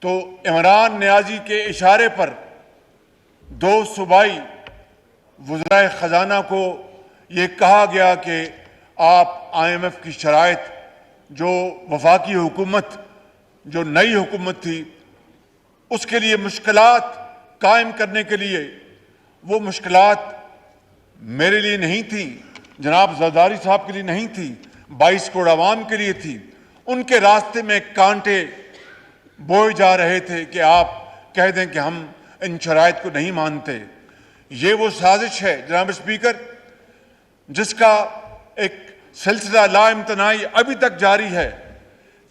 تو عمران نیازی کے اشارے پر دو صوبائی وزرائے خزانہ کو یہ کہا گیا کہ آپ IMF کی شرائط جو وفاقی حکومت جو نئی حکومت تھی اس کے لیے مشکلات قائم کرنے کے لیے، وہ مشکلات میرے لیے نہیں تھیں، جناب زرداری صاحب کے لیے نہیں تھی، 22 کروڑ عوام کے لیے تھی۔ ان کے راستے میں کانٹے بوئے جا رہے تھے کہ آپ کہہ دیں کہ ہم ان شرائط کو نہیں مانتے۔ یہ وہ سازش ہے جناب اسپیکر جس کا ایک سلسلہ لا امتناعی ابھی تک جاری ہے۔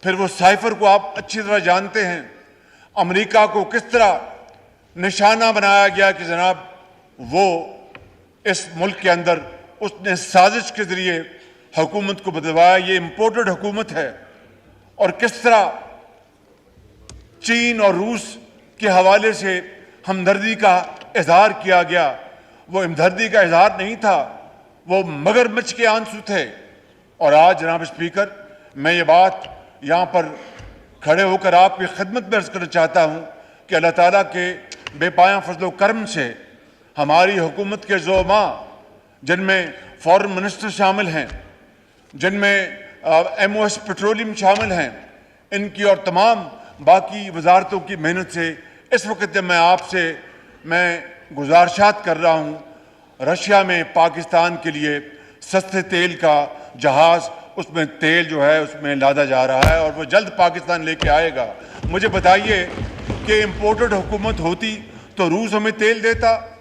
پھر وہ سائفر کو آپ اچھی طرح جانتے ہیں، امریکہ کو کس طرح نشانہ بنایا گیا کہ جناب وہ اس ملک کے اندر اس نے سازش کے ذریعے حکومت کو بدلوایا، یہ امپورٹڈ حکومت ہے۔ اور کس طرح چین اور روس کے حوالے سے ہمدردی کا اظہار کیا گیا، وہ ہمدردی کا اظہار نہیں تھا، وہ مگرمچھ کے آنسو تھے۔ اور آج جناب اسپیکر میں یہ بات یہاں پر کھڑے ہو کر آپ کی خدمت میں عرض کرنا چاہتا ہوں کہ اللہ تعالیٰ کے بے پایاں فضل و کرم سے ہماری حکومت کے زعماء، جن میں فارن منسٹر شامل ہیں، جن میں MOS پیٹرولیم شامل ہیں، ان کی اور تمام باقی وزارتوں کی محنت سے اس وقت جب میں آپ سے گزارشات کر رہا ہوں، رشیا میں پاکستان کے لیے سستے تیل کا جہاز، اس میں تیل جو ہے اس میں لادا جا رہا ہے اور وہ جلد پاکستان لے کے آئے گا۔ مجھے بتائیے کہ امپورٹڈ حکومت ہوتی تو روس ہمیں تیل دیتا؟